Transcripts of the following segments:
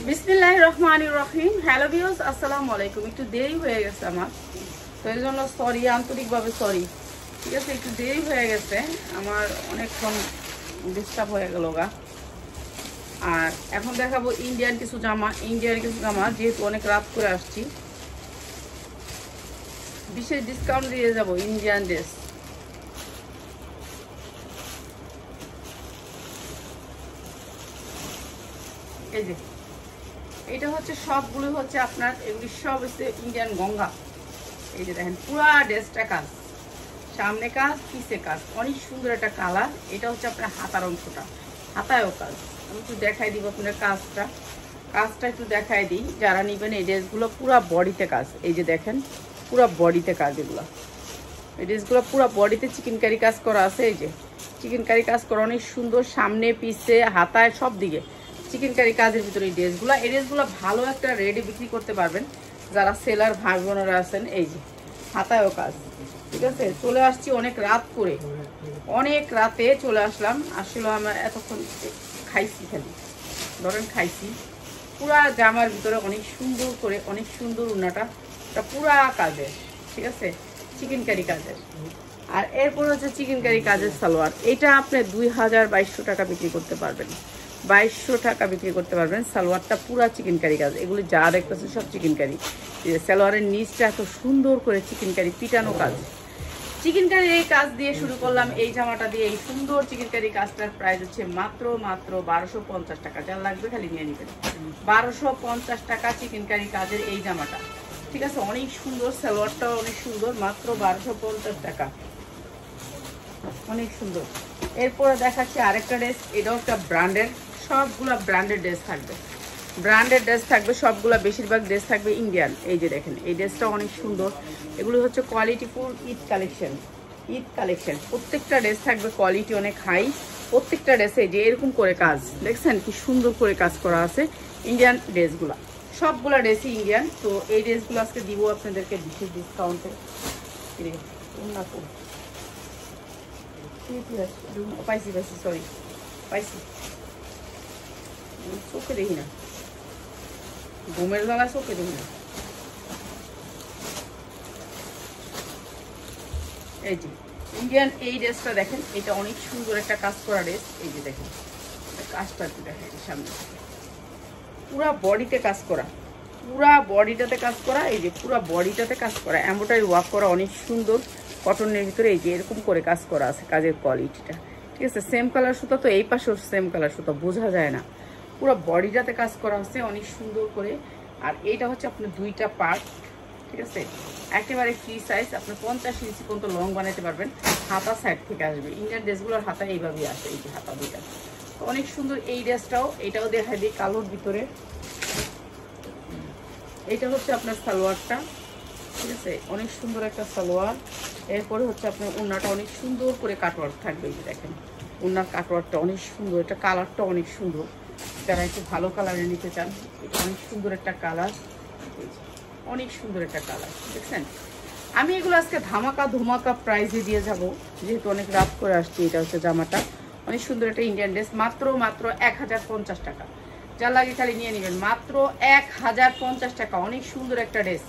বিসমিল্লাহির রহমানির রহিম। Hello viewers, আসসালামু আলাইকুম। একটু দেরি হয়ে গেছে আমার, তো এর জন্য সরি, আন্তরিকভাবে সরি। ঠিক আছে, একটু দেরি হয়ে গেছে আমার, অনেকক্ষণ ডিস্টার্ব হয়ে গেল গা। আর এখন দেখাবো ইন্ডিয়ান কিছু জামা, যেহেতু অনেক রাত করে আসছি, বিশেষ ডিসকাউন্ট দিয়ে যাব ইন্ডিয়ান ড্রেস। এই যে এটা হচ্ছে সবগুলো হচ্ছে আপনার, এগুলি সব হচ্ছে ইন্ডিয়ান গঙ্গা। এই যে দেখেন পুরা ড্রেসটা কাজ, সামনে কাজ পিছে কাজ, অনেক সুন্দর একটা কালার। এটা হচ্ছে আপনার হাতার অংশটা, হাতায়ও কাজ। আমি একটু দেখাই দিব আপনার কাজটা একটু দেখাই দিই যারা নিবেন। এই ড্রেসগুলো পুরা বডিতে কাজ, এই যে দেখেন পুরা বডিতে কাজ। এগুলো এই ড্রেসগুলো পুরা বডিতে চিকেনকারি কাজ করা আছে। এই যে চিকেনকারি কাজ করা অনেক সুন্দর, সামনে পিছে হাতায় সব দিকে চিকেনকারি কাজের ভিতরে এই ড্রেসগুলো ভালো একটা রেডি বিক্রি করতে পারবেন যারা সেলার ভাই বোনেরা আছেন। এই যে হাতায়ও কাজ। ঠিক আছে, চলে আসছি অনেক রাত করে, অনেক রাতে চলে আসলাম। আসলে আমরা এতক্ষণ খাইছি, খাইছি পুরা জামার ভিতরে অনেক সুন্দর করে, অনেক সুন্দর উন্নাটা পুরা কাজের। ঠিক আছে, চিকেনকারি কাজের। আর এরপর হচ্ছে চিকেনকারি কাজের সালোয়ার। এটা আপনি 2200 টাকা বিক্রি করতে পারবেন, 2200 টাকা বিক্রি করতে পারবেন। সালোয়ারটা পুরা চিকেনকারি কাজ, এগুলি যা দেখতেছেন সব চিকেনকারি। সালোয়ারের নিচটা এত সুন্দর করে চিকেনকারি পিটানো কাজ। চিকেনকারির এই কাজ দিয়ে শুরু করলাম, এই জামাটা দিয়ে। এই সুন্দর চিকেনকারি কাজটার প্রাইস হচ্ছে মাত্র 1250 টাকা। যা লাগবে খালি নিয়ে নেবেন। 1250 টাকা চিকেনকারি কাজের এই জামাটা। ঠিক আছে, অনেক সুন্দর, সালোয়ারটাও অনেক সুন্দর, মাত্র 1250 টাকা, অনেক সুন্দর। এরপরে দেখাচ্ছি আরেকটা ড্রেস, এটাও একটা ব্র্যান্ডের, সবগুলা ব্র্যান্ডেড ড্রেস থাকবে, সবগুলা বেশিরভাগ ড্রেস থাকবে ইন্ডিয়ান। এই যে দেখেন এই ড্রেসটা অনেক সুন্দর। এগুলো হচ্ছে কোয়ালিটিফুল ঈদ কালেকশন। প্রত্যেকটা ড্রেস থাকবে কোয়ালিটি অনেক হাই। প্রত্যেকটা ড্রেসে যে এরকম করে কাজ দেখছেন, কি সুন্দর করে কাজ করা আছে। ইন্ডিয়ান ড্রেসগুলো সবগুলা ড্রেসই ইন্ডিয়ান। তো এই ড্রেসগুলো আজকে দিব আপনাদেরকে বিশেষ ডিসকাউন্টে। পাইছি চোখে দেখি না, ঘুমের বেলা চোখে দেখি না। এই যে ইন্ডিয়ান এই ড্রেসটা দেখেন, এটা অনেক সুন্দর একটা কাজ করা ড্রেস। এই যে দেখেন কাজটা দেখেন, সামনে পুরা বডিতে কাজ করা, পুরা বডিটাতে কাজ করা। এই যে পুরা বডিটাতে কাজ করা, এমব্রয়ডারি ওয়ার্ক করা অনেক সুন্দর কটনের ভিতরে। এই যে এরকম করে কাজ করা আছে, কাজের কোয়ালিটিটা। ঠিক আছে, সেম কালার সুতা, তো এই পাশেও সেম কালার সুতা, বোঝা যায় না। পুরো বডিটাতে কাজ করা হচ্ছে অনেক সুন্দর করে। আর এইটা হচ্ছে আপনার দুইটা পার্ট। ঠিক আছে, একেবারে ফ্রি সাইজ, আপনি 50 ইঞ্চি পর্যন্ত লং বানাতে পারবেন। হাতা সাইড থেকে আসবে, ইন্ডিয়ান ড্রেসগুলোর হাতা এইভাবেই আসে। এই যে হাতা দুইটা অনেক সুন্দর। এই ড্রেসটাও, এটাও দেখাই দিই কালোর ভিতরে। এইটা হচ্ছে আপনার সালোয়ারটা। ঠিক আছে, অনেক সুন্দর একটা সালোয়ার। এরপরে হচ্ছে আপনার ওড়নাটা অনেক সুন্দর করে কাটওয়ার্ক থাকবে। এই যে দেখেন ওড়নার কাটওয়ার্কটা অনেক সুন্দর, এটা কালারটা অনেক সুন্দর। যারা একটু ভালো কালারে নিতে চান, এটা অনেক সুন্দর একটা কালার, অনেক সুন্দর একটা কালার। দেখছেন, আমি এগুলো আজকে ধমাকা প্রাইজে দিয়ে যাব, যেহেতু অনেক রাত করে আসছি। এটা হচ্ছে জামাটা, অনেক সুন্দর একটা ইন্ডিয়ান ড্রেস, মাত্র 1050 টাকা। যা লাগে খালি নিয়ে নেবেন, মাত্র 1050 টাকা। অনেক সুন্দর একটা ড্রেস,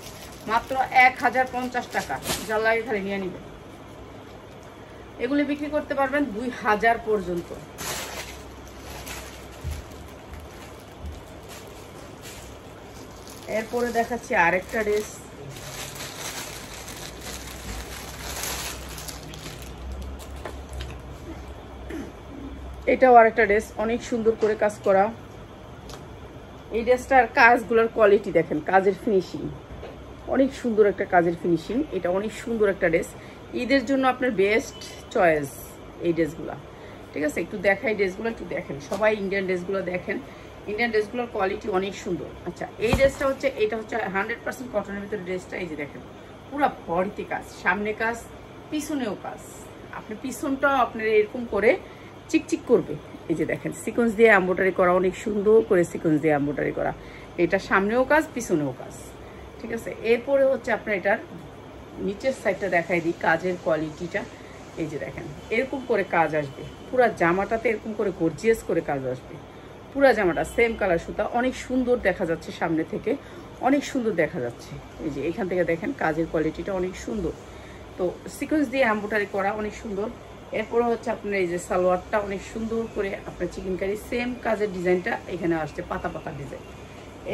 মাত্র 1050 টাকা। যা লাগে খালি নিয়ে নেবেন। এগুলি বিক্রি করতে পারবেন 2000 পর্যন্ত। এরপরে দেখাচ্ছি আরেকটা ড্রেস। এটাও আরেকটা ড্রেস, অনেক সুন্দর করে কাজ করা। এই ড্রেসটার কাজগুলোর কোয়ালিটি দেখেন, কাজের ফিনিশিং অনেক সুন্দর একটা কাজের ফিনিশিং। এটা অনেক সুন্দর একটা ড্রেস, ঈদের জন্য আপনার বেস্ট চয়েস এই ড্রেসগুলো। ঠিক আছে, একটু দেখাই ড্রেসগুলো, একটু দেখেন সবাই ইন্ডিয়ান ড্রেসগুলো দেখেন। ইন্ডিয়ান ড্রেসগুলোর কোয়ালিটি অনেক সুন্দর। আচ্ছা, এই ড্রেসটা হচ্ছে, এটা হচ্ছে 100% কটনের ভিতরে ড্রেসটা। এই যে দেখেন পুরো বডিতে কাজ, সামনে কাজ পিছনেও কাজ। আপনি পিছনটাও আপনার এরকম করে চিকচিক করবে। এই যে দেখেন সিকোয়েন্স দিয়ে এমব্রয়ডারি করা, অনেক সুন্দর করে সিকোয়েন্স দিয়ে এমব্রয়ডারি করা। এটা সামনেও কাজ পিছনেও কাজ। ঠিক আছে, এরপরে হচ্ছে আপনার এটার নিচের সাইডটা দেখাই দিই কাজের কোয়ালিটিটা। এই যে দেখেন এরকম করে কাজ আসবে, পুরো জামাটাতে এরকম করে গর্জিয়াস করে কাজ আসবে। পুরা জামাটা সেম কালার সুতা, অনেক সুন্দর দেখা যাচ্ছে সামনে থেকে, অনেক সুন্দর দেখা যাচ্ছে। এই যে এখান থেকে দেখেন কাজের কোয়ালিটিটা অনেক সুন্দর। তো সিকোয়েন্স দিয়ে এমব্রয়ডারি করা, অনেক সুন্দর। এরপরে হচ্ছে আপনার এই যে সালোয়ারটা অনেক সুন্দর করে আপনার চিকেনকারি সেম কাজের ডিজাইনটা এখানে আসছে, পাতা পাতা ডিজাইন।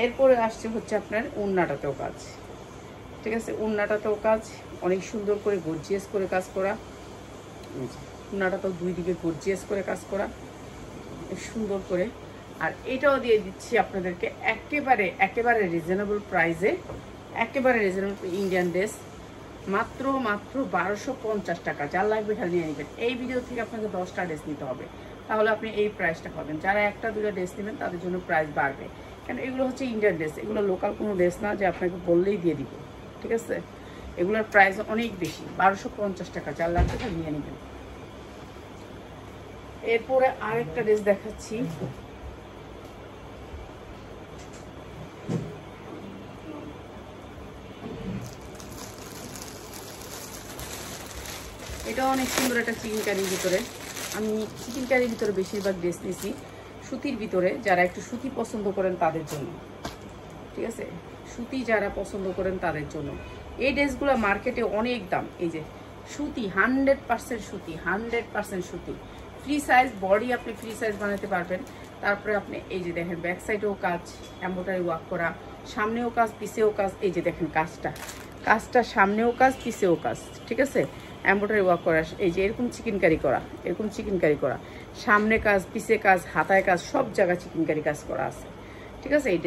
এরপরে আসছে হচ্ছে আপনার ওড়নাটাতেও কাজ, ঠিক আছে, ওড়নাটাতেও কাজ অনেক সুন্দর করে গর্জিয়াস করে কাজ করা। ওড়নাটাতেও দুই দিকে গর্জিয়াস করে কাজ করা সুন্দর করে। আর এটাও দিয়ে দিচ্ছি আপনাদেরকে একেবারে একেবারে রিজনেবল প্রাইসে, একেবারে রিজনেবল ইন্ডিয়ান ড্রেস, মাত্র 1250 টাকা। যার লাগবে খালি নিয়ে নেবেন। এই ভিডিও থেকে আপনাকে 10টা ড্রেস নিতে হবে, তাহলে আপনি এই প্রাইসটা পাবেন। যারা একটা দুটো ড্রেস নেবেন তাদের জন্য প্রাইস বাড়বে, কারণ এগুলো হচ্ছে ইন্ডিয়ান ড্রেস, এগুলো লোকাল কোনো ড্রেস না যে আপনাকে বললেই দিয়ে দিব, ঠিক আছে। এগুলোর প্রাইস অনেক বেশি, 1250 টাকা। যার লাগবে খালি নিয়ে নেবেন। এরপরে আরেকটা ড্রেস দেখাচ্ছি, এটা অনেক সুন্দর একটা চিকেন কারির ভিতরে। আমি চিকেন কারির ভিতরে বেশিরভাগ ড্রেস নিয়েছি সুতির ভিতরে, যারা একটু সুতি পছন্দ করেন তাদের জন্য, ঠিক আছে, সুতি যারা পছন্দ করেন তাদের জন্য। এই ড্রেসগুলো মার্কেটে অনেক দাম। এই যে সুতি, 100% সুতি, 100% সুতি। ফ্রি সাইজ বডি আপনি ফ্রি সাইজ বানাতে পারবেন। তারপরে আপনি এই যে দেখেন ব্যাক সাইডেও কাজ, এমব্রয়ডারি ওয়ার্ক করা, সামনেও কাজ পিছেও কাজ। এই যে দেখেন কাজটা সামনেও কাজ পিছেও কাজ, ঠিক আছে, এমব্রয়ডারি ওয়ার্ক করা। এই যে এরকম চিকেনকারি করা, এরকম চিকেনকারি করা, সামনে কাজ পিছে কাজ হাতায় কাজ, সব জায়গায় চিকেনকারি কাজ করা আছে, ঠিক আছে। এই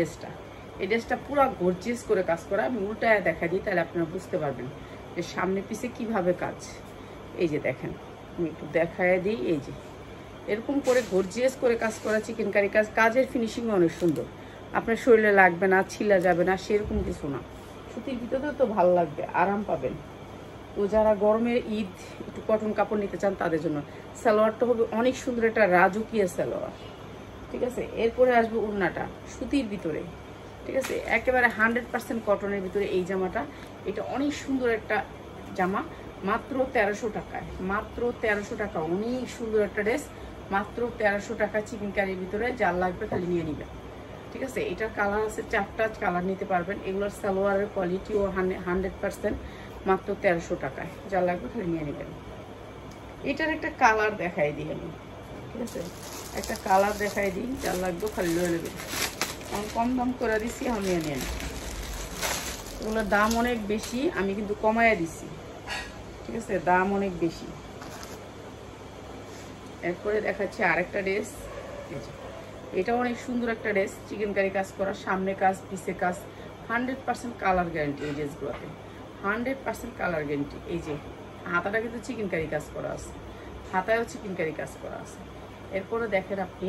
ড্রেসটা পুরো গর্জিয়াস করে কাজ করা। আমি উল্টায় দেখা দিই, তাহলে আপনারা বুঝতে পারবেন যে সামনে পিছে কিভাবে কাজ। এই যে দেখেন, আমি একটু দেখায় দিই। এই যে এরকম করে গর্জিয়াস করে কাজ করা চিকেনকারি কাজ। কাজের ফিনিশিং অনেক সুন্দর, আপনার শরীরে লাগবে না, ছিলা যাবে না, সেরকম কিছু না। সুতির ভিতরে তো ভালো লাগবে, আরাম পাবেন। তো যারা গরমের ঈদ একটু কটন কাপড় নিতে চান তাদের জন্য সালোয়ারটা হবে অনেক সুন্দর একটা রাজকীয় সালোয়ার, ঠিক আছে। এরপরে আসবে ওড়নাটা সুতির ভিতরে, ঠিক আছে, একেবারে 100% কটনের ভিতরে এই জামাটা। এটা অনেক সুন্দর একটা জামা, মাত্র 1300 টাকায়, মাত্র 1300 টাকা। অনেক সুন্দর একটা ড্রেস, মাত্র 1300 টাকা চিকেনকারির ভিতরে। যার লাগবে খালি নিয়ে নেবেন, ঠিক আছে। এটার কালার আছে 4টা কালার নিতে পারবেন। এগুলোর সালোয়ারের কোয়ালিটিও 100%, মাত্র 1300 টাকায়। যার লাগবে খালি নিয়ে নেবেন। এটার একটা কালার দেখাই দিই আমি, ঠিক আছে, একটা কালার দেখাই দিই। যার লাগবে খালি নিয়ে নেবেন। আমি কম দাম করে দিচ্ছি, আমি নিয়ে নেন। এগুলোর দাম অনেক বেশি, আমি কিন্তু কমাইয়া দিচ্ছি, ঠিক আছে, দাম অনেক বেশি। এরপরে দেখাচ্ছি আরেকটা ড্রেস। এটা অনেক সুন্দর একটা ড্রেস, চিকেনকারি কাজ করা, সামনে কাজ পিছে কাজ, 100% কালার গ্যারান্টি এই ড্রেসগুলোতে, 100% কালার গ্যারান্টি। এই যে হাতাটা কিন্তু চিকেনকারি কাজ করা আছে, হাতায়ও চিকেনকারি কাজ করা আছে। এরপরে দেখেন আপনি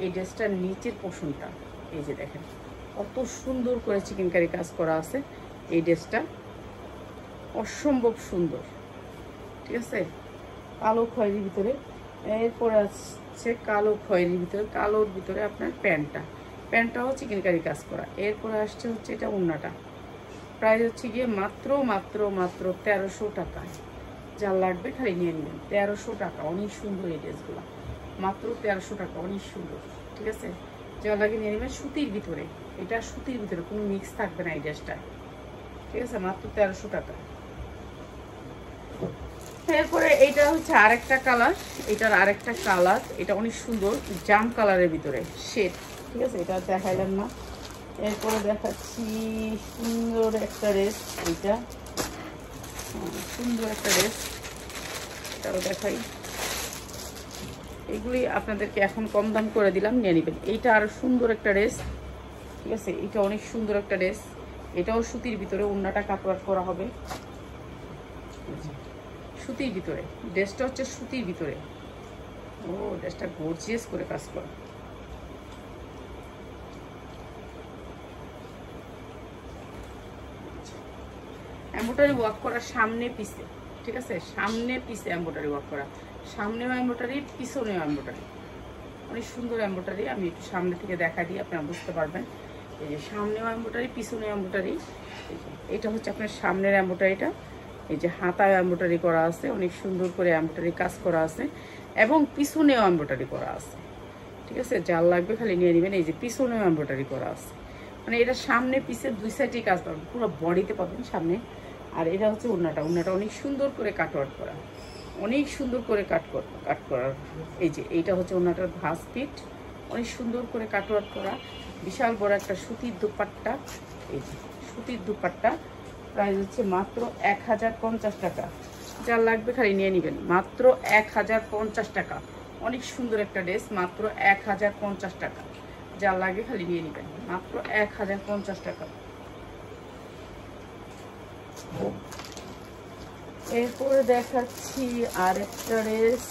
এই ড্রেসটার নিচের পোর্শনটা, এই যে দেখেন কত সুন্দর করে চিকেনকারি কাজ করা আছে। এই ড্রেসটা অসম্ভব সুন্দর, ঠিক আছে, কালো খয়েরির ভিতরে। এরপরে আসছে কালো খয়েরির ভিতরে, কালোর ভিতরে আপনার প্যান্টটাও চিকেনকারি কাজ করা। এরপরে আসছে হচ্ছে এটা ওড়নাটা, প্রাইস হচ্ছে গিয়ে মাত্র 1300 টাকা। যার লাগবে খালি নিয়ে নেবেন, 1300 টাকা। অনেক সুন্দর এই ড্রেসগুলো, মাত্র 1300 টাকা, অনেক সুন্দর, ঠিক আছে। যার লাগে নিয়ে নেবেন। সুতির ভিতরে, এটা সুতির ভিতরে, কোনো মিক্স থাকবে না এই ড্রেসটা, ঠিক আছে, মাত্র 1300 টাকা। এরপরে এইটা হচ্ছে আরেকটা কালার, এটার আরেকটা কালার, এটা অনেক সুন্দর জাম কালারের ভিতরে শেড, ঠিক আছে, এটা দেখাইলাম না। এরপরে দেখাচ্ছি সুন্দর একটা ড্রেস, এইটা সুন্দর একটা ড্রেস, এটাও দেখাই। এগুলি আপনাদেরকে এখন কম দাম করে দিলাম, নিয়ে নেবেন। এইটা আরো সুন্দর একটা ড্রেস, ঠিক আছে, এটা অনেক সুন্দর একটা ড্রেস। এটাও সুতির ভিতরে, ওড়নাটা কাপড় করা হবে সুতির ভিতরে। ড্রেসটা হচ্ছে সুতির ভিতরে। ও ড্রেসটা গর্জিয়াস করে কাজ করা। এমব্রয়ডারি ওয়ার্ক করা সামনে পিছে, ঠিক আছে, সামনে পিছে এমব্রয়ডারি ওয়ার্ক করা, সামনেও এমব্রয়ডারি পিছনেও এমব্রয়ডারি, অনেক সুন্দর এমব্রয়ডারি। আমি একটু সামনে থেকে দেখা দিই, আপনারা বুঝতে পারবেন। এই যে সামনেও এমব্রয়ডারি পিছনেও এমব্রয়ডারি। এটা হচ্ছে আপনার সামনের এমব্রয়ডারিটা, এই যে হাতায় এমব্রয়ডারি করা আছে, অনেক সুন্দর করে এমব্রয়ডারি কাজ করা আছে, এবং পিছনেও এমব্রয়ডারি করা আছে, ঠিক আছে, যার লাগবে খালি নিয়ে নেবেন। এই যে পিছনে এমব্রয়ডারি করা আছে, মানে এটা সামনে পিছের দুই সাইডেই কাজ পাবেন, পুরো বডিতে পাবেন সামনে। আর এটা হচ্ছে ওড়নাটা, ওড়নাটা অনেক সুন্দর করে কাটওয়ার্ক করা, অনেক সুন্দর করে কাট করার। এই যে এইটা হচ্ছে ওড়নাটার ভাঁজ পিঠ, অনেক সুন্দর করে কাটওয়ার্ক করা, বিশাল বড় একটা সুতির দুপাট্টা। এই যে সুতির দুপাট্টা, প্রাইস হচ্ছে মাত্র 1050 টাকা। যার লাগবে খালি নিয়ে নেবেন, মাত্র 1050 টাকা। অনেক সুন্দর একটা ড্রেস, মাত্র 1050 টাকা। যার লাগে খালি নিয়ে নেবেন, মাত্র 1050 টাকা। এরপরে দেখাচ্ছি আরেকটা ড্রেস।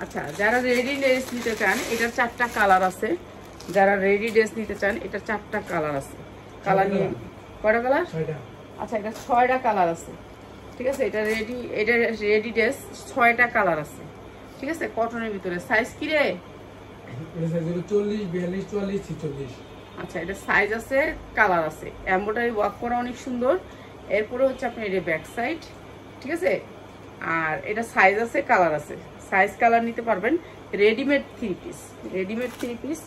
আচ্ছা, যারা রেডি ড্রেস নিতে চান, এটার 4টা কালার আছে। যারা রেডি ড্রেস নিতে চান, এটার 4টা কালার আছে। কালার নিয়ে কয়টা কালার? আচ্ছা, এটা 6টা কালার আছে। ঠিক আছে, এটা রেডি ড্রেস 6টা কালার আছে। ঠিক আছে, কটনের ভিতরে। সাইজ কি রে? আচ্ছা, এটা সাইজ আছে, কালার আছে, এমব্রয়ডারি ওয়ার্ক করা অনেক সুন্দর। এরপরে হচ্ছে আপনার এটা ব্যাক সাইড। ঠিক আছে, আর এটা সাইজ আছে, কালার আছে, সাইজ কালার নিতে পারবেন। Readymade 3 piece, readymade 3 piece.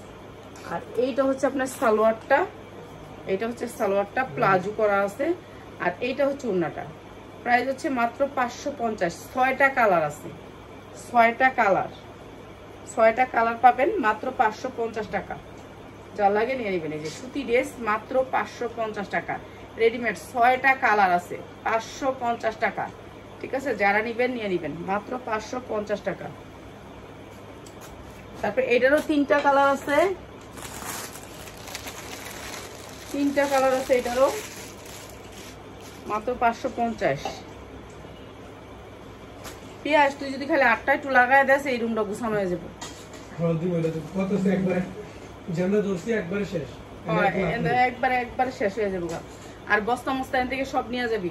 আর এইটা হচ্ছে আপনার সালোয়ারটা, এটা হচ্ছে সালোয়ারটা প্লাজো করা আছে। আর এইটা হচ্ছে ওড়নাটা। প্রাইস হচ্ছে মাত্র 550। 6টা কালার আছে, 6টা কালার, 6টা কালার পাবেন মাত্র 550 টাকা। যা লাগে নিয়ে নেবেন। এই যে সুতি ড্রেস, মাত্র 550 টাকা। রেডিমেড 6টা কালার আছে, 550 টাকা। ঠিক আছে, যারা নিবেন নিয়ে নেবেন, মাত্র 550 টাকা। তারপরে এটারও 3টা কালার আছে, 3টা কালার আছে এটারও, মাত্র 550। পিয়াস, তুই যদি খালি 8টা একটু লাগায় দেস, এই রুমটা গুছানো হয়ে যাবে। একবারে শেষ হয়ে যাবে। আর বস্তা মস্তা থেকে সব নিয়ে যাবি।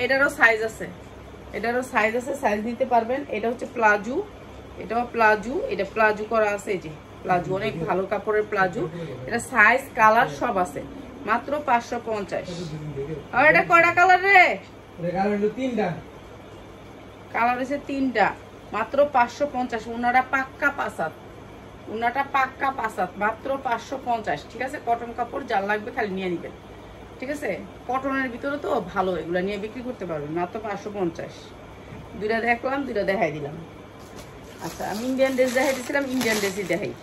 এটারও সাইজ আছে, এটারও সাইজ আছে, সাইজ নিতে পারবেন। এটা হচ্ছে প্লাজো, এটাও প্লাজো, এটা প্লাজো করা আছে। এই যে প্লাজো, অনেক ভালো কাপড়ের প্লাজো। এটা সাইজ কালার সব আছে, মাত্র 550। আর এটা কয়টা কালার রে? কালার আছে 3টা, মাত্র 550। ওনাটা পাক্কা 5 ওনাটা পাক্কা 5, মাত্র 550। ঠিক আছে, কটন কাপড়, যার লাগবে খালি নিয়ে নিবেন। ঠিক আছে, কটনের ভিতরে তো ভালো, এগুলো নিয়ে বিক্রি করতে পারবেন, মাত্র 550। 2টা দেখলাম, 2টা দেখাই দিলাম। আচ্ছা, আমি ইন্ডিয়ান ড্রেস দেখাই দিয়েছিলাম, ইন্ডিয়ান ড্রেসই দেখাই।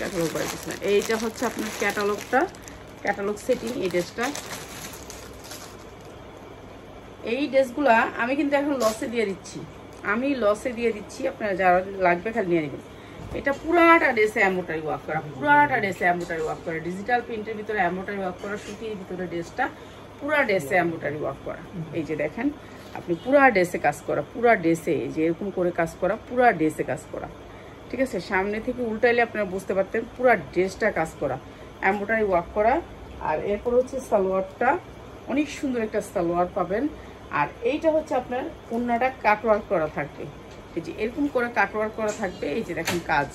ক্যাটালগ বাড়িতেছে না, এইটা হচ্ছে আপনার ক্যাটালগটা, ক্যাটালগ সেটিং। এই ড্রেসটা, এই ড্রেসগুলা আমি কিন্তু এখন লসে দিয়ে দিচ্ছি, আমি লসে দিয়ে দিচ্ছি। আপনারা যারা লাগবে খালি নিয়ে নেবেন। এটা পুরাটা ড্রেসে এমব্রয়ডারি ওয়ার্ক করা, পুরাটা ড্রেসে এমব্রয়ডারি ওয়ার্ক করা, ডিজিটাল প্রিন্টের ভিতরে এমব্রয়ডারি ওয়ার্ক করা, সুতির ভিতরে ড্রেসটা পুরা ড্রেসে এমব্রয়ডারি ওয়ার্ক করা। এই যে দেখেন আপনি, পুরা ড্রেসে কাজ করা, পুরা ড্রেসে এই যে এরকম করে কাজ করা, পুরা ড্রেসে কাজ করা। ঠিক আছে, সামনে থেকে উল্টাইলে আপনারা বুঝতে পারতেন, পুরা ড্রেসটা কাজ করা, এমব্রয়ডারি ওয়ার্ক করা। আর এরপর হচ্ছে সালোয়ারটা, অনেক সুন্দর একটা সালোয়ার পাবেন। আর এইটা হচ্ছে আপনার ওড়নাটা কাটওয়ার্ক করা থাকবে, এই যে এরকম করে কাটওয়ার্ক করা থাকবে। এই যে দেখেন কাজ,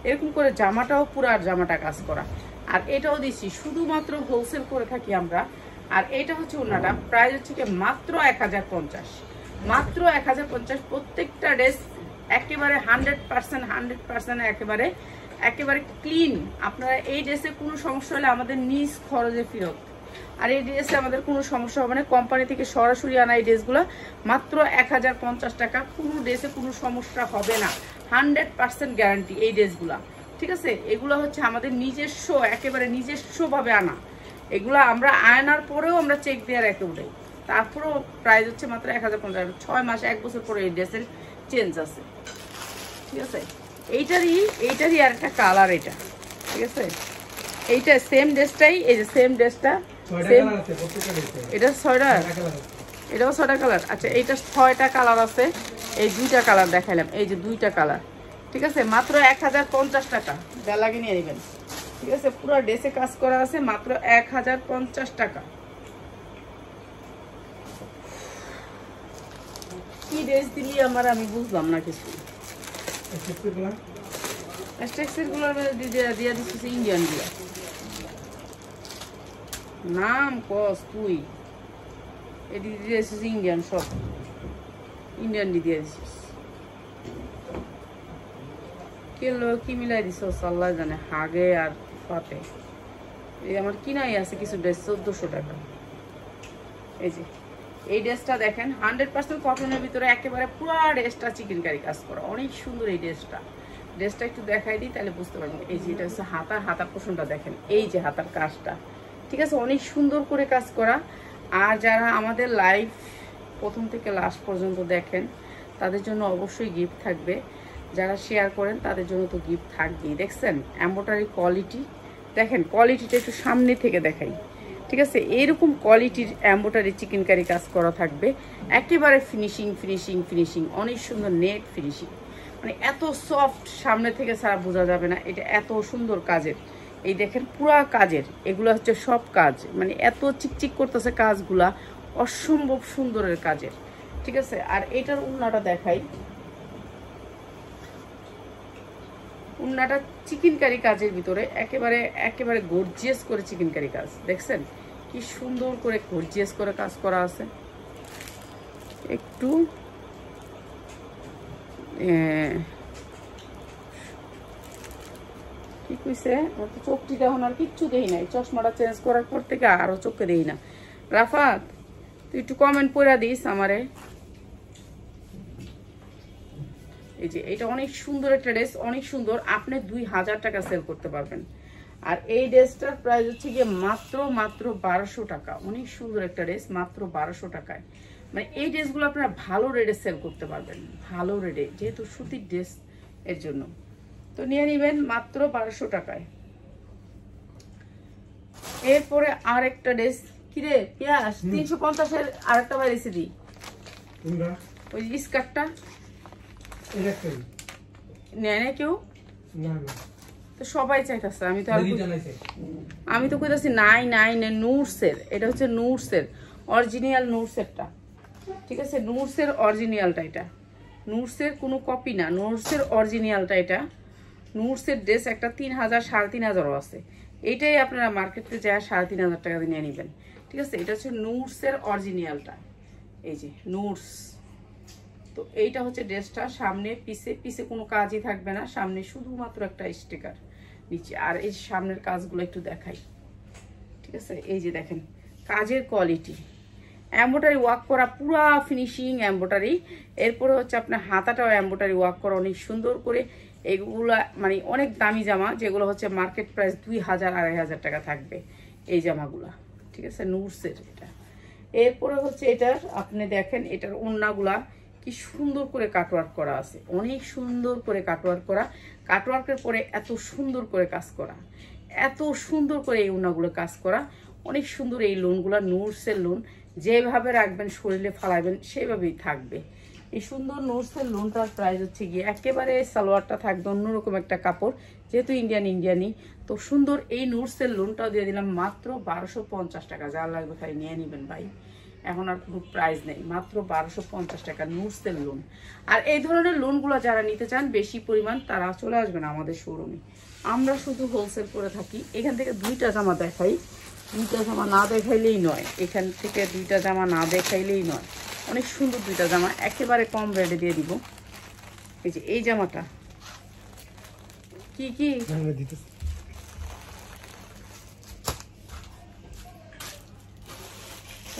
এরকম করে জামাটাও পুরো জামাটা কাজ করা। আর এটাও দিচ্ছি, শুধুমাত্র হোলসেল করে থাকি আমরা। আর এইটা হচ্ছে ওড়নাটা, প্রাইস হচ্ছে কি মাত্র 1050, মাত্র 1050। প্রত্যেকটা ড্রেস একেবারে 100% একেবারে একেবারে ক্লিন। আপনারা এই ড্রেসে কোনো সমস্যা হলে আমাদের নিজ খরচে ফেরত। আর এই ড্রেসে আমাদের কোনো সমস্যা হবে না, কোম্পানি থেকে সরাসরি আনা এই ড্রেসগুলো মাত্র 1050 টাকা। কোনো ড্রেসে কোনো সমস্যা হবে না, 100% গ্যারান্টি এই ড্রেসগুলা। ঠিক আছে, এগুলো হচ্ছে আমাদের নিজস্ব, একেবারে নিজস্বভাবে আনা। এগুলো আমরা আয়নার পরেও আমরা চেক দিয়ে রেখে উঠাই, তারপরেও প্রাইস হচ্ছে মাত্র 1050। 6 মাস 1 বছর পরে এই ড্রেসের চেঞ্জ আছে। ঠিক আছে, এইটারই আর একটা কালার এটা। ঠিক আছে, এইটা সেম ড্রেসটাই, এই যে সেম ড্রেসটা, এটা 6টা, এটাও 6টা কালার। আচ্ছা, এইটা 6টা কালার আছে, এই 2টা কালার দেখাইলাম, এই যে 2টা কালার। ঠিক আছে, মাত্র 1050 টাকা, যা লাগে নিয়ে নেবেন। ঠিক আছে, পুরো ড্রেসে কাজ করা আছে, মাত্র 1050 টাকা। কি ড্রেস দিলি আমার, আমি বুঝলাম না কিছু। স্টেক্সের গুলো দিয়ে দিচ্ছি ইন্ডিয়ান গুলা নাম কস তুই এটি দিয়ে দিয়েছিস ইন্ডিয়ান সব ইন্ডিয়ান দিয়ে দিছিস কি মিলাই দিছ আল্লাহ জানে হাগে আর পাতে এই আমার কিনাই আছে কিছু ড্রেস 1400 টাকা এই যে এই ড্রেসটা দেখেন 100% কটনের ভিতরে একেবারে পুরো ড্রেসটা চিকেনকারি কাজ করা অনেক সুন্দর এই ড্রেসটা একটু দেখাই দিই তাহলে বুঝতে পারবেন এই যে এটা হচ্ছে হাতার পোষণটা দেখেন এই যে হাতার কাজটা ঠিক আছে অনেক সুন্দর করে কাজ করা আর যারা আমাদের লাইভ প্রথম থেকে লাস্ট পর্যন্ত দেখেন তাদের জন্য অবশ্যই গিফট থাকবে যারা শেয়ার করেন তাদের জন্য তো গিফট থাকবেই দেখছেন এমব্রয়ডারি কোয়ালিটি দেখেন কোয়ালিটিটা একটু সামনে থেকে দেখাই ঠিক আছে এরকম কোয়ালিটির এমব্রয়ডারি চিকেনকারি কাজ করা থাকবে একেবারে ফিনিশিং অনেক সুন্দর নেট ফিনিশিং মানে এত সফট সামনে থেকে ছাড়া বোঝা যাবে না এটা এত সুন্দর কাজের এই দেখেন পুরা কাজের এগুলো হচ্ছে সব কাজ মানে এত চিকচিক করতেছে কাজগুলা অসম্ভব সুন্দরের কাজের ঠিক আছে আর এটার উন্নাটা দেখাই উন্নাটা চিকেনকারি কাজের ভিতরে একেবারে গর্জিয়াস করে চিকেনকারি কাজ দেখছেন কি সুন্দর করে গর্জিয়াস করে কাজ করা আছে একটু কি কইছে চোখটি এখন আর কিচ্ছু দেই নাই চশমাটা চেঞ্জ করার পর থেকে আরো চোখে দেই না রাফাত তুই একটু কমেন্ট পড়া দিস আমারে এই যে এটা অনেক সুন্দর একটা ড্রেস অনেক সুন্দর আপনি 2000 টাকা সেল করতে পারবেন আর এই ড্রেসটার প্রাইস হচ্ছে গিয়ে মাত্র 1200 টাকা অনেক সুন্দর একটা ড্রেস মাত্র 1200 টাকায় মানে এই ড্রেসগুলো আপনারা ভালো রেটে সেল করতে পারবেন ভালো রেটে যেহেতু সুতির ড্রেস এর জন্য তো নিয়ে নেবেন মাত্র 1200 টাকায় এরপরে আরেকটা ড্রেস কিরে পেঁয়াজ 350 এর আরেকটা বাইরেছে দি ওই স্কার্টটা নেয় কেউ তো সবাই চাইতেছে আমি তো কইতাছি নাই নুটসের এটা হচ্ছে নুটসের অরিজিনাল নুটসেরটা ঠিক আছে নুটসের অরিজিনালটা এটা নুটসের কোনো কপি না নুটসের অরিজিনালটা এটা নুটসের ড্রেস একটা 3000 3500 আছে এইটাই আপনারা মার্কেটে যায় 3500 টাকা দিয়ে নিয়ে নেবেন ঠিক আছে এটা হচ্ছে নুটসের অরিজিনালটা এই যে নুটস তো এইটা হচ্ছে ড্রেসটা সামনে পিছে কোনো কাজই থাকবে না সামনে শুধুমাত্র একটা স্টিকার নিচে আর এই সামনের কাজগুলো একটু দেখাই ঠিক আছে এই যে দেখেন কাজের কোয়ালিটি এমব্রয়ডারি ওয়ার্ক করা পুরা ফিনিশিং এমব্রয়ডারি এরপরে হচ্ছে আপনার হাতাটাও এমব্রয়ডারি ওয়ার্ক করা অনেক সুন্দর করে এগুলা মানে অনেক দামি জামা যেগুলো হচ্ছে মার্কেট প্রাইস 2000 2500 টাকা থাকবে এই জামাগুলা ঠিক আছে নুটসের এটা এরপরে হচ্ছে এটার আপনি দেখেন এটার ওড়নাগুলা কি সুন্দর করে কাটওয়ার্ক করা আছে অনেক সুন্দর করে কাটওয়ার্ক করা কাটওয়ার্কের পরে এত সুন্দর করে কাজ করা এত সুন্দর করে এই ওড়নাগুলো কাজ করা অনেক সুন্দর এই লোনগুলা নুটসের লোন যেভাবে রাখবেন শরীরে ফালাবেন সেভাবেই থাকবে এই সুন্দর নুটসের লোনটার প্রাইস হচ্ছে গিয়ে একেবারে সালোয়ারটা থাকবে অন্যরকম একটা কাপড় যেহেতু ইন্ডিয়ানি তো সুন্দর এই নুটসের লোনটাও দিয়ে দিলাম মাত্র 1250 টাকা যা লাগবে খালি নিয়ে নেবেন ভাই এখন আর কোনো প্রাইস নেই মাত্র 1250 টাকা নুটসের লোন আর এই ধরনের লোনগুলো যারা নিতে চান বেশি পরিমাণ তারা চলে আসবেন আমাদের শোরুমে আমরা শুধু হোলসেল করে থাকি এখান থেকে দুইটা জামা দেখাই দুইটা জামা না দেখাইলেই নয় এখান থেকে দুইটা জামা না দেখাইলেই নয় অনেক সুন্দর দুইটা জামা একেবারে কম রেটে দিয়ে দিব এই যে এই জামাটা কি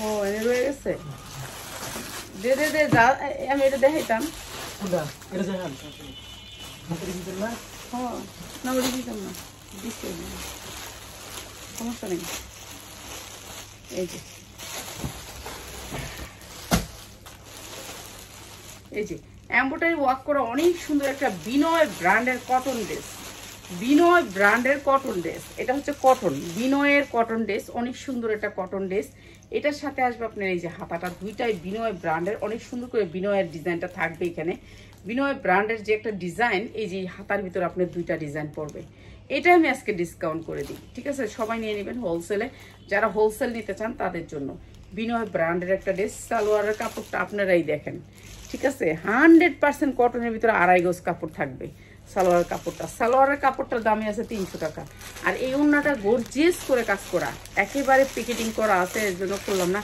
ও এনে রয়ে গেছে দে যা আমি এটা দেখাইতাম না ওটা দিতাম না সমস্যা নেই এই যে এমব্রয়ডারি ওয়ার্ক করা অনেক সুন্দর একটা বিনয় ব্র্যান্ডের কটন ড্রেস এটা হচ্ছে কটন বিনয়ের কটন ড্রেস অনেক সুন্দর একটা কটন ড্রেস এটার সাথে আসবে আপনার এই যে হাতাটা দুইটাই বিনয় ব্র্যান্ডের অনেক সুন্দর করে বিনয়ের ডিজাইনটা থাকবে এখানে বিনয় ব্র্যান্ডের যে একটা ডিজাইন এই যে হাতার ভিতরে আপনার দুইটা ডিজাইন পড়বে এটা আমি আজকে ডিসকাউন্ট করে দিই ঠিক আছে সবাই নিয়ে নেবেন হোলসেলে যারা হোলসেল নিতে চান তাদের জন্য বিনয় ব্র্যান্ডের একটা ড্রেস সালোয়ারের কাপড়টা আপনারাই দেখেন ঠিক আছে 100% কটনের ভিতরে 2.5 গজ কাপড় থাকবে সালোয়ার কাপড়টা। সালোয়ারের কাপড়টার দামই আছে 300 টাকা। আর এই ওড়নাটা গর্জিয়াস করে কাজ করা, একেবারে প্যাকেটিং করা আছে, এর জন্য করলাম না,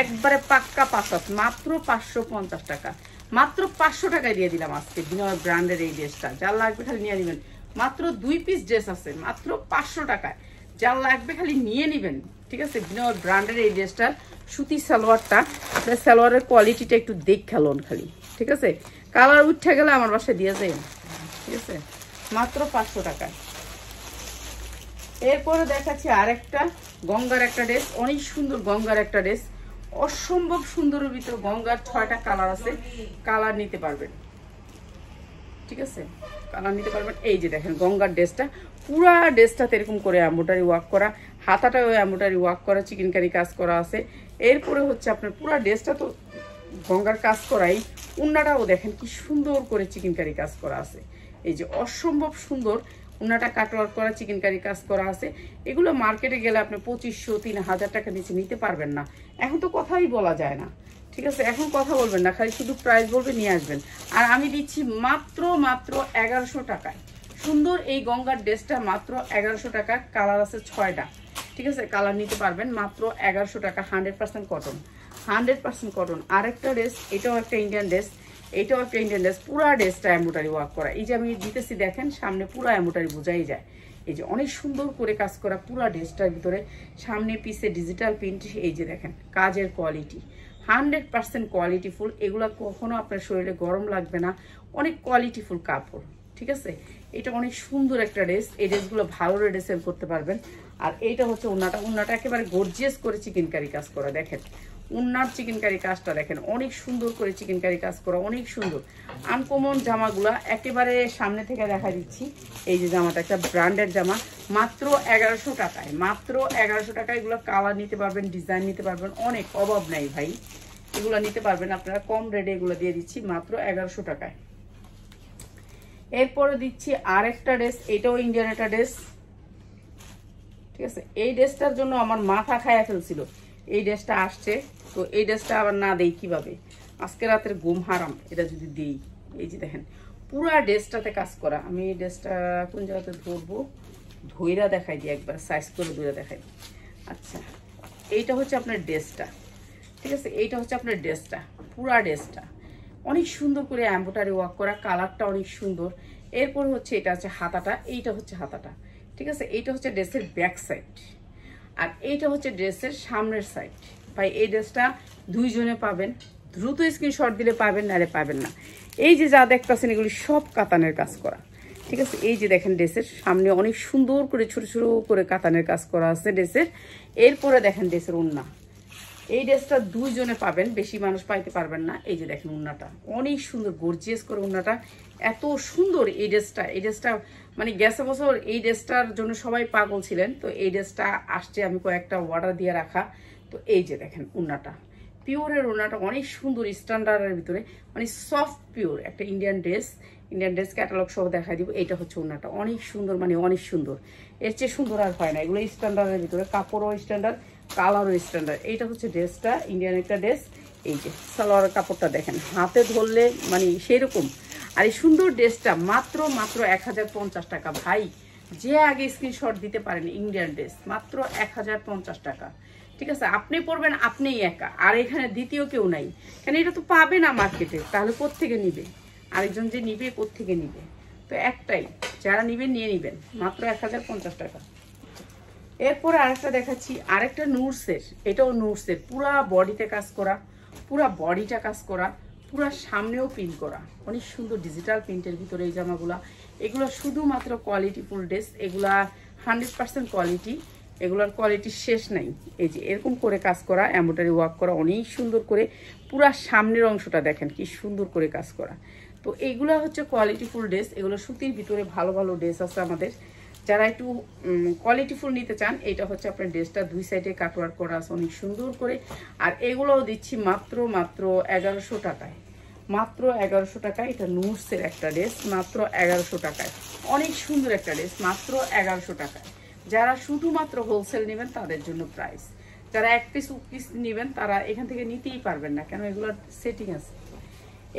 একবারে পাক্কা পাসাত, মাত্র 550 টাকা। মাত্র 500 টাকায় দিয়ে দিলাম আজকে বিনয় ব্র্যান্ডের এই ড্রেসটা। যার লাগবে খালি নিয়ে নেবেন, মাত্র 2 পিস ড্রেস আছে মাত্র 500 টাকায়, যার লাগবে খালি নিয়ে নেবেন। ঠিক আছে, বিনয় ব্র্যান্ডের এই ড্রেসটার সুতি সালোয়ারটা, আপনার সালোয়ারের কোয়ালিটিটা একটু দেখলেন খালি। ঠিক আছে, কালার উঠে গেলে আমার বাসায় দিয়ে যায়। ঠিক আছে, মাত্র 500 টাকায়। এরপরে দেখাচ্ছি আরেকটা গঙ্গার একটা ড্রেস, অনেক সুন্দর গঙ্গার একটা ড্রেস, অসম্ভব সুন্দরের ভিতরে গঙ্গার 6টা কালার আছে, কালার নিতে পারবেন। ঠিক আছে, কালার নিতে পারবেন। এই যে দেখেন গঙ্গার ড্রেসটা, পুরা ড্রেসটাতে এরকম করে এমব্রয়ডারি ওয়ার্ক করা, হাতাটাও এমব্রয়ডারি ওয়ার্ক করা, চিকেনকারি কাজ করা আছে। এরপরে হচ্ছে আপনার পুরা ড্রেসটা তো গঙ্গার কাজ করাই, ওড়নাটাও দেখেন কি সুন্দর করে চিকেনকারি কাজ করা আছে। এই যে অসম্ভব সুন্দর ওড়নাটা কাটওয়ার্ক করা, চিকেনকারি কাজ করা আছে। এগুলো মার্কেটে গেলে আপনি 2500-3000 টাকা নিচে নিতে পারবেন না। এখন তো কথাই বলা যায় না। ঠিক আছে, এখন কথা বলবেন না, খালি শুধু প্রাইস বলবে নিয়ে আসবেন। আর আমি দিচ্ছি মাত্র 1100 টাকায় সুন্দর এই গঙ্গার ড্রেসটা, মাত্র 1100 টাকা। কালার আছে 6টা। ঠিক আছে, কালার নিতে পারবেন মাত্র 1100 টাকা। 100% কটন, 100% কটন। আরেকটা ড্রেস, এটাও একটা ইন্ডিয়ান ড্রেস, এটাও একটা ইন্ডিয়ান ড্রেস, পুরা ড্রেসটা এমব্রয়ডারি ওয়ার্ক করা। এই যে আমি দিতেছি দেখেন, সামনে পুরা এমব্রয়ডারি বোঝাই যায়। এই যে অনেক সুন্দর করে কাজ করা পুরা ড্রেসটার ভিতরে, সামনে পিছে ডিজিটাল প্রিন্ট। এই যে দেখেন কাজের কোয়ালিটি 100% কোয়ালিটিফুল। এগুলো কখনো আপনার শরীরে গরম লাগবে না, অনেক কোয়ালিটিফুল কাপড়। ঠিক আছে, এটা অনেক সুন্দর একটা ড্রেস। এই ড্রেসগুলো ভালো রেটে সেল করতে পারবেন। আর এইটা হচ্ছে ওড়নাটা, ওড়নাটা একেবারে গর্জিয়াস করে চিকেনকারি কাজ করা। দেখেন ওড়নার চিকেনকারি কাজটা দেখেন, অনেক সুন্দর করে চিকেনকারি কাজ করা, অনেক সুন্দর। আনকমন জামাগুলা একেবারে সামনে থেকে দেখা দিচ্ছি। এই যে জামাটা একটা ব্র্যান্ডের জামা, মাত্র 1100 টাকায়, মাত্র 1100 টাকায়। এগুলো কালার নিতে পারবেন, ডিজাইন নিতে পারবেন, অনেক অভাব নাই ভাই, এগুলো নিতে পারবেন আপনারা। কম রেটে এগুলো দিয়ে দিচ্ছি মাত্র 1100 টাকায়। এরপরে দিচ্ছি আরেকটা ড্রেস, এটাও ইন্ডিয়ান একটা ড্রেস। ঠিক আছে, এই ড্রেসটার জন্য আমার মাথা খায়া ফেলছিল। এই ড্রেসটা আসছে, তো এই ড্রেসটা আবার না দেই কিভাবে, আজকে রাতের ঘুম হারাম এটা যদি দেই। এই যে দেখেন পুরা ড্রেসটাতে কাজ করা। আমি এই ড্রেসটা কোন জায়গাতে ধরবো, ধইরা দেখাই দিই, একবার সাইজ করে ধরে দেখাই। আচ্ছা, এইটা হচ্ছে আপনার ড্রেসটা। ঠিক আছে, এইটা হচ্ছে আপনার ড্রেসটা, পুরা ড্রেসটা অনেক সুন্দর করে এমব্রয়ডারি ওয়ার্ক করা, কালারটা অনেক সুন্দর। এরপর হচ্ছে এটা হচ্ছে হাতাটা, এইটা হচ্ছে হাতাটা। ঠিক আছে, এইটা হচ্ছে ড্রেসের ব্যাক সাইড, আর এইটা হচ্ছে ড্রেসের সামনের সাইড। ভাই এই ড্রেসটা দুইজনে পাবেন, দ্রুত স্ক্রিনশট দিলে পাবেন, নাহলে পাবেন না। এই যে যা দেখতেছেন এগুলি সব কাতানের কাজ করা। ঠিক আছে, এই যে দেখেন ড্রেসের সামনে অনেক সুন্দর করে ছোট ছোট করে কাতানের কাজ করা আছে ড্রেসের। এরপরে দেখেন ড্রেসের ওড়না, এই ড্রেসটা দুইজনে পাবেন, বেশি মানুষ পাইতে পারবেন না। এই যে দেখেন ওড়নাটা অনেক সুন্দর, গর্জিয়াস করে ওড়নাটা, এত সুন্দর এই ড্রেসটা। এই ড্রেসটা মানে গেছে বছর এই ড্রেসটার জন্য সবাই পাগল ছিলেন, তো এই ড্রেসটা আসছে, আমি কয়েকটা অর্ডার দিয়ে রাখা। তো এই যে দেখেন ওড়নাটা, পিওরের ওড়নাটা অনেক সুন্দর, স্ট্যান্ডার্ডের ভিতরে মানে সফট পিওর একটা Indian dress. Indian dress catalogue সহ দেখাই দিব। এইটা হচ্ছে ওড়নাটা, অনেক সুন্দর, মানে অনেক সুন্দর, এর চেয়ে সুন্দর আর হয় না। এগুলো স্ট্যান্ডার্ডের ভিতরে, কাপড়ও স্ট্যান্ডার্ড, কালারও স্ট্যান্ডার্ড। এইটা হচ্ছে ড্রেসটা, ইন্ডিয়ান একটা ড্রেস। এই যে সালোয়ারের কাপড়টা দেখেন, হাতে ধরলে মানে সেরকম। আর এই সুন্দর ড্রেসটা মাত্র 1050 টাকা। ভাই যে আগে স্ক্রিনশট দিতে পারেন, ইন্ডিয়ান ড্রেস মাত্র 1050 টাকা। ঠিক আছে, আপনি পরবেন, আপনিই একা, আর এখানে দ্বিতীয় কেউ নাই। কেন এটা তো পাবে না মার্কেটে, তাহলে কোত্থেকে নিবে? আরেকজন যে নিবে কোত্থেকে নিবে? তো একটাই, যারা নিবেন নিয়ে নিবেন, মাত্র 1050 টাকা। এরপরে আরেকটা দেখাচ্ছি, আরেকটা নুটসের, এটাও নুটসের, পুরা বডিতে কাজ করা, পুরা বডিটা কাজ করা, পুরা সামনেও প্রিন্ট করা, অনেক সুন্দর ডিজিটাল প্রিন্টের ভিতরে এই জামাগুলা। এগুলো শুধুমাত্র কোয়ালিটিফুল ড্রেস, এগুলা 100% কোয়ালিটি, এগুলোর কোয়ালিটি শেষ নাই। এই যে এরকম করে কাজ করা, এমব্রয়ডারি ওয়ার্ক করা, অনেক সুন্দর করে পুরা সামনের অংশটা দেখেন কি সুন্দর করে কাজ করা। তো এইগুলা হচ্ছে কোয়ালিটিফুল ড্রেস। এগুলো সুতির ভিতরে ভালো ভালো ড্রেস আছে আমাদের, যারা একটু কোয়ালিটিফুল নিতে চান। এইটা হচ্ছে আপনার ড্রেসটা, দুই সাইডে কাটওয়ার্ক করা আছে অনেক সুন্দর করে। আর এগুলোও দিচ্ছি মাত্র 1100 টাকায়, মাত্র 1100 টাকায়। এটা নুটসের একটা ড্রেস, মাত্র 1100 টাকায়, অনেক সুন্দর একটা ড্রেস, মাত্র 1100 টাকায়। যারা শুধুমাত্র হোলসেল নেবেন তাদের জন্য প্রাইস, যারা এক পিস নেবেন তারা এখান থেকে নিতেই পারবেন না, কেন এগুলোর সেটিং আছে।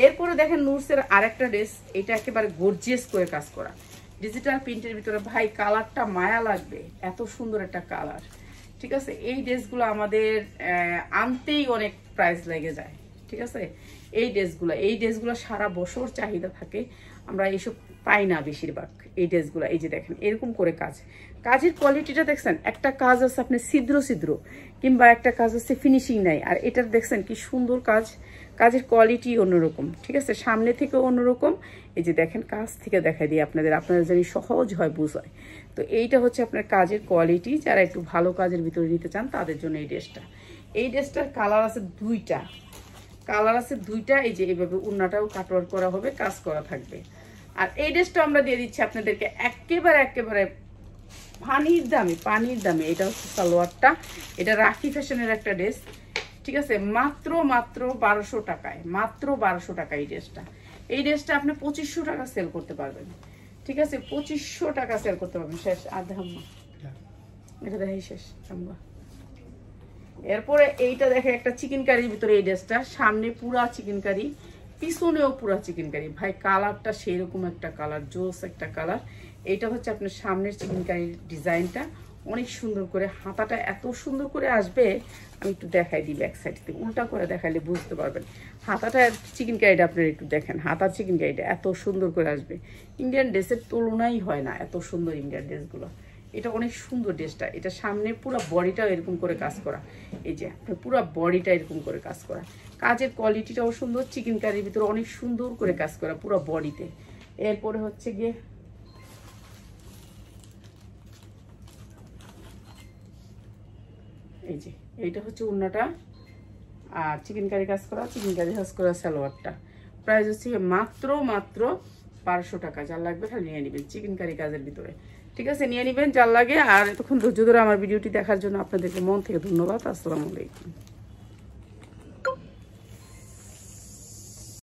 এরপরে দেখেন নুটসের আরেকটা ড্রেস, এটা একেবারে গর্জিয়াস করে কাজ করা ডিজিটাল প্রিন্টের ভিতরে। ভাই কালারটা মায়া লাগবে, এত সুন্দর একটা কালার। ঠিক আছে, এই ড্রেসগুলো আমাদের আনতেই অনেক প্রাইস লেগে যায়। ঠিক আছে, এই ড্রেসগুলো সারা বছর চাহিদা থাকে, আমরা এইসব পাই না বেশিরভাগ। এই ড্রেসগুলো এই যে দেখেন এরকম করে কাজের কোয়ালিটিটা দেখছেন, একটা কাজ আছে আপনি ছিদ্র কিংবা একটা কাজ আছে ফিনিশিং নাই, আর এটার দেখছেন কি সুন্দর কাজের কোয়ালিটি অন্যরকম। ঠিক আছে, সামনে থেকে অন্যরকম। এই যে দেখেন কাজ থেকে দেখাই দিই আপনাদের জানি সহজ হয় বুঝায়। তো এইটা হচ্ছে আপনার কাজের কোয়ালিটি, যারা একটু ভালো কাজের ভিতরে নিতে চান তাদের জন্য এই ড্রেসটার কালার আছে দুইটা। এই যে এইভাবে উন্নাটাও কাটওয়ার করা হবে, কাজ করা থাকবে। আর এই ড্রেসটা আমরা দিয়ে দিচ্ছি আপনাদেরকে একেবারে পানির দামে। এটা হচ্ছে সালোয়ারটা, এটা রাখি ফ্যাশনের একটা ড্রেস। ঠিক আছে, মাত্র 1200 টাকায়, মাত্র 1200 টাকা এই ড্রেসটা আপনি 2500 টাকা সেল করতে পারবেন। ঠিক আছে, 2500 টাকা সেল করতে পারবেন। শেষ এটা দেখি শেষ। এরপরে এইটা দেখে একটা চিকেন কারির ভিতরে এই ড্রেসটা, সামনে পুরা চিকেন কারি, পিছনেও পুরা চিকেন কারি। ভাই কালারটা সেরকম একটা কালার, জোস একটা কালার। এইটা হচ্ছে আপনার সামনের চিকেন কারির ডিজাইনটা, অনেক সুন্দর করে হাতাটা এত সুন্দর করে আসবে। আমি একটু দেখাই দিই ব্যাক সাইড থেকে, উল্টা করে দেখাইলে বুঝতে পারবেন। হাতাটা চিকেন কারিটা আপনারা একটু দেখেন, হাতার চিকেন কারিটা এত সুন্দর করে আসবে। ইন্ডিয়ান ড্রেসের তুলনাই হয় না, এত সুন্দর ইন্ডিয়ান ড্রেসগুলো। এটা অনেক সুন্দর ড্রেসটা, এটা সামনে পুরো বডিটাও এরকম করে কাজ করা। এই যে আপনার পুরো বডিটা এরকম করে কাজ করা, কাজের কোয়ালিটিটাও সুন্দর, চিকেন কারির ভিতরে অনেক সুন্দর করে কাজ করা পুরো বডিতে। এরপরে হচ্ছে গিয়ে এই যে এইটা হচ্ছে উন্নাটা, আর চিকেন কারি কাজ করা সালোয়ারটা। প্রাইস হচ্ছে মাত্র 1200 টাকা। যার লাগবে খালি নিয়ে নেবেন, চিকেন কারি কাজের ভিতরে। ঠিক আছে, নিয়ে নেবেন যার লাগে। আর এতক্ষণ ধৈর্য ধরে আমার ভিডিওটি দেখার জন্য আপনাদেরকে মন থেকে ধন্যবাদ। আসসালামু আলাইকুম।